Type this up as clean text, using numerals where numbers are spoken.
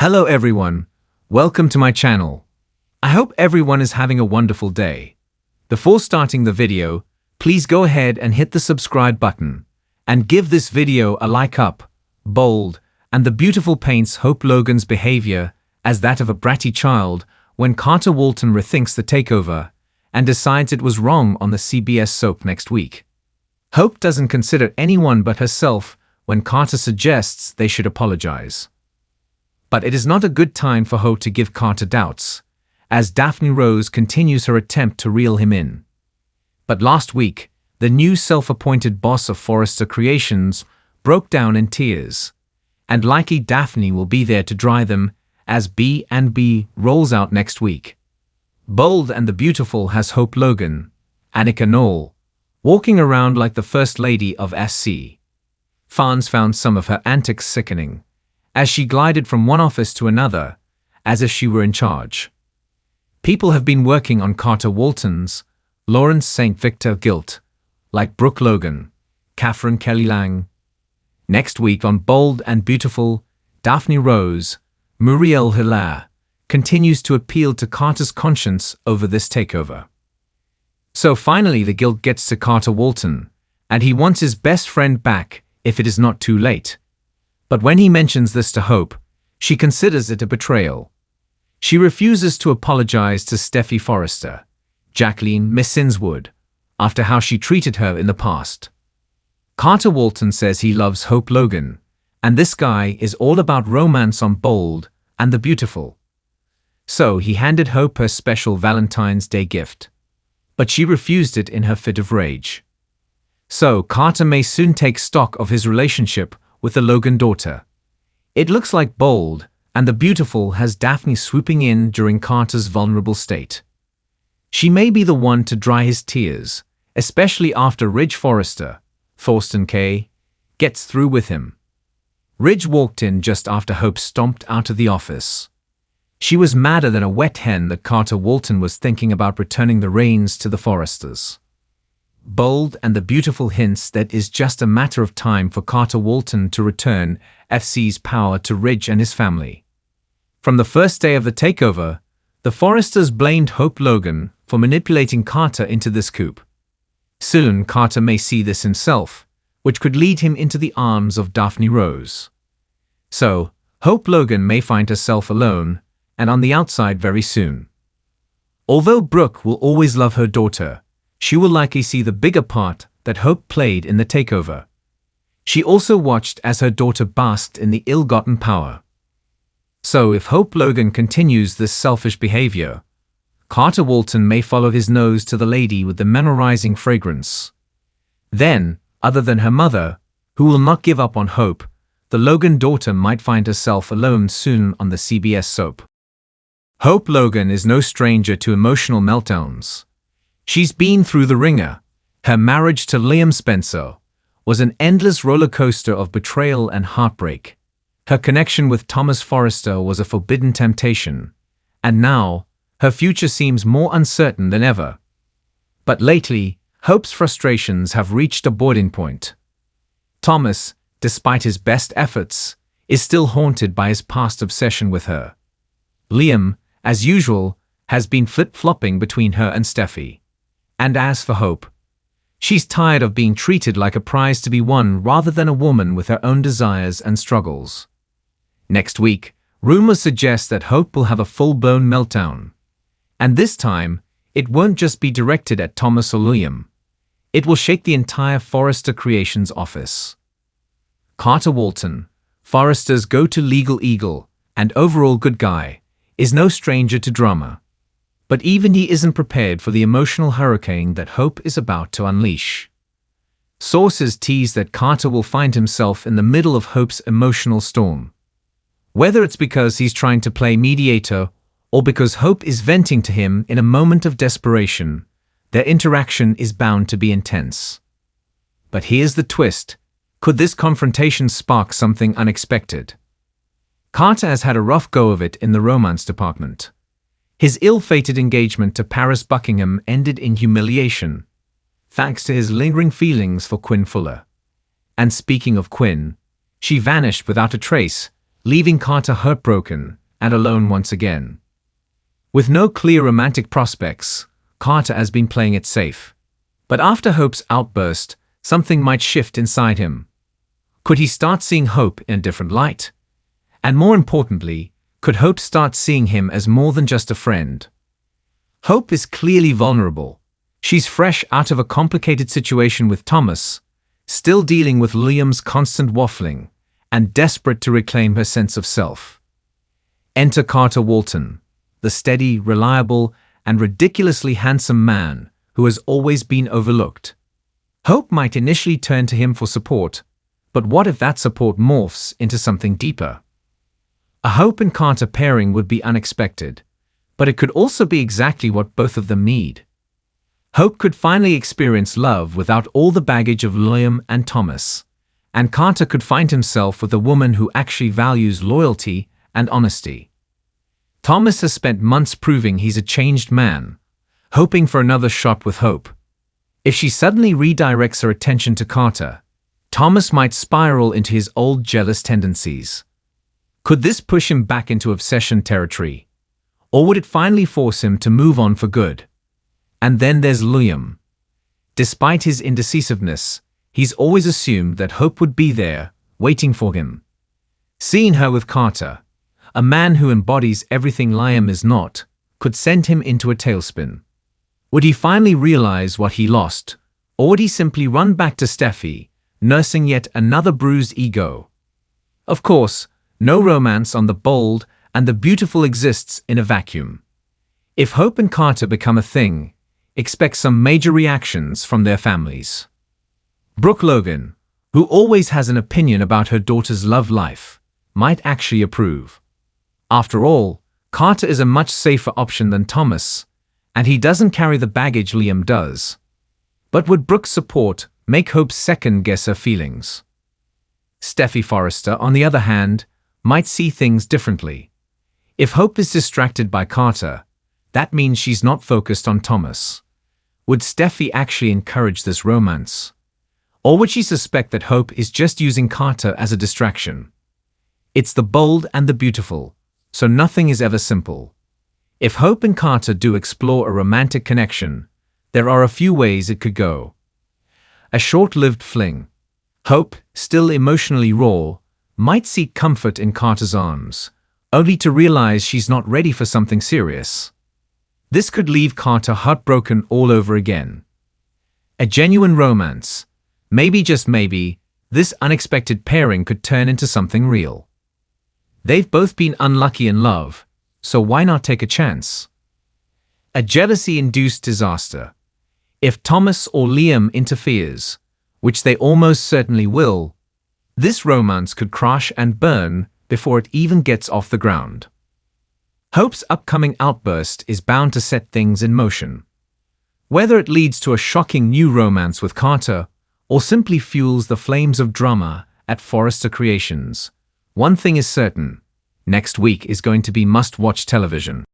Hello everyone, welcome to my channel. I hope everyone is having a wonderful day. Before starting the video, please go ahead and hit the subscribe button and give this video a like up. Bold and the Beautiful paints Hope Logan's behavior as that of a bratty child when Carter Walton rethinks the takeover and decides it was wrong on the CBS soap next week. Hope doesn't consider anyone but herself when Carter suggests they should apologize. But it is not a good time for Hope to give Carter doubts, as Daphne Rose continues her attempt to reel him in. But last week, the new self-appointed boss of Forrester Creations broke down in tears, and likely Daphne will be there to dry them as B&B rolls out next week. Bold and the Beautiful has Hope Logan, Annika Noel, walking around like the First Lady of SC. Fans found some of her antics sickening, as she glided from one office to another, as if she were in charge. People have been working on Carter Walton's Lawrence St. Victor guilt, like Brooke Logan, Catherine Kelly Lang. Next week on Bold and Beautiful, Daphne Rose, Muriel Hilaire, continues to appeal to Carter's conscience over this takeover. So finally the guilt gets to Carter Walton, and he wants his best friend back if it is not too late. But when he mentions this to Hope, she considers it a betrayal. She refuses to apologize to Steffy Forrester, Jacqueline Miss Sinswood, after how she treated her in the past. Carter Walton says he loves Hope Logan, and this guy is all about romance on Bold and the Beautiful. So he handed Hope her special Valentine's Day gift, but she refused it in her fit of rage. So Carter may soon take stock of his relationship with the Logan daughter. It looks like Bold and the Beautiful has Daphne swooping in during Carter's vulnerable state. She may be the one to dry his tears, especially after Ridge Forrester, Thorsten Kaye, gets through with him. Ridge walked in just after Hope stomped out of the office. She was madder than a wet hen that Carter Walton was thinking about returning the reins to the Forresters. Bold and the Beautiful hints that it's just a matter of time for Carter Walton to return FC's power to Ridge and his family. From the first day of the takeover, the Forresters blamed Hope Logan for manipulating Carter into this coup. Soon Carter may see this himself, which could lead him into the arms of Daphne Rose. So, Hope Logan may find herself alone and on the outside very soon. Although Brooke will always love her daughter, she will likely see the bigger part that Hope played in the takeover. She also watched as her daughter basked in the ill-gotten power. So if Hope Logan continues this selfish behavior, Carter Walton may follow his nose to the lady with the memorizing fragrance. Then, other than her mother, who will not give up on Hope, the Logan daughter might find herself alone soon on the CBS soap. Hope Logan is no stranger to emotional meltdowns. She's been through the ringer. Her marriage to Liam Spencer was an endless roller coaster of betrayal and heartbreak. Her connection with Thomas Forrester was a forbidden temptation, and now her future seems more uncertain than ever. But lately, Hope's frustrations have reached a boiling point. Thomas, despite his best efforts, is still haunted by his past obsession with her. Liam, as usual, has been flip-flopping between her and Steffy. And as for Hope, she's tired of being treated like a prize to be won rather than a woman with her own desires and struggles. Next week, rumors suggest that Hope will have a full-blown meltdown. And this time, it won't just be directed at Thomas or Liam. It will shake the entire Forrester Creations office. Carter Walton, Forrester's go-to legal eagle and overall good guy, is no stranger to drama. But even he isn't prepared for the emotional hurricane that Hope is about to unleash. Sources tease that Carter will find himself in the middle of Hope's emotional storm. Whether it's because he's trying to play mediator or because Hope is venting to him in a moment of desperation, their interaction is bound to be intense. But here's the twist. Could this confrontation spark something unexpected? Carter has had a rough go of it in the romance department. His ill-fated engagement to Paris Buckingham ended in humiliation, thanks to his lingering feelings for Quinn Fuller. And speaking of Quinn, she vanished without a trace leaving Carter heartbroken and alone once again. With no clear romantic prospects, Carter has been playing it safe. But after Hope's outburst, something might shift inside him. Could he start seeing Hope in a different light? And more importantly, could Hope start seeing him as more than just a friend? Hope is clearly vulnerable. She's fresh out of a complicated situation with Thomas, still dealing with Liam's constant waffling, and desperate to reclaim her sense of self. Enter Carter Walton, the steady, reliable, and ridiculously handsome man who has always been overlooked. Hope might initially turn to him for support, but what if that support morphs into something deeper? A Hope and Carter pairing would be unexpected, but it could also be exactly what both of them need. Hope could finally experience love without all the baggage of Liam and Thomas, and Carter could find himself with a woman who actually values loyalty and honesty. Thomas has spent months proving he's a changed man, hoping for another shot with Hope. If she suddenly redirects her attention to Carter, Thomas might spiral into his old jealous tendencies. Could this push him back into obsession territory? Or would it finally force him to move on for good? And then there's Liam. Despite his indecisiveness, he's always assumed that Hope would be there, waiting for him. Seeing her with Carter, a man who embodies everything Liam is not, could send him into a tailspin. Would he finally realize what he lost, or would he simply run back to Steffi, nursing yet another bruised ego? Of course, no romance on the bold and the beautiful exists in a vacuum. If Hope and Carter become a thing, expect some major reactions from their families. Brooke Logan, who always has an opinion about her daughter's love life, might actually approve. After all, Carter is a much safer option than Thomas, and he doesn't carry the baggage Liam does. But would Brooke's support make Hope second-guess her feelings? Steffi Forrester, on the other hand, might see things differently. If Hope is distracted by Carter, that means she's not focused on Thomas. Would Steffi actually encourage this romance? Or would she suspect that Hope is just using Carter as a distraction? It's the bold and the beautiful, so nothing is ever simple. If Hope and Carter do explore a romantic connection, there are a few ways it could go. A short-lived fling. Hope, still emotionally raw, might seek comfort in Carter's arms, only to realize she's not ready for something serious. This could leave Carter heartbroken all over again. A genuine romance. Maybe, just maybe, this unexpected pairing could turn into something real. They've both been unlucky in love, so why not take a chance? A jealousy-induced disaster. If Thomas or Liam interferes, which they almost certainly will, this romance could crash and burn before it even gets off the ground. Hope's upcoming outburst is bound to set things in motion. Whether it leads to a shocking new romance with Carter or simply fuels the flames of drama at Forrester Creations, one thing is certain: next week is going to be must-watch television.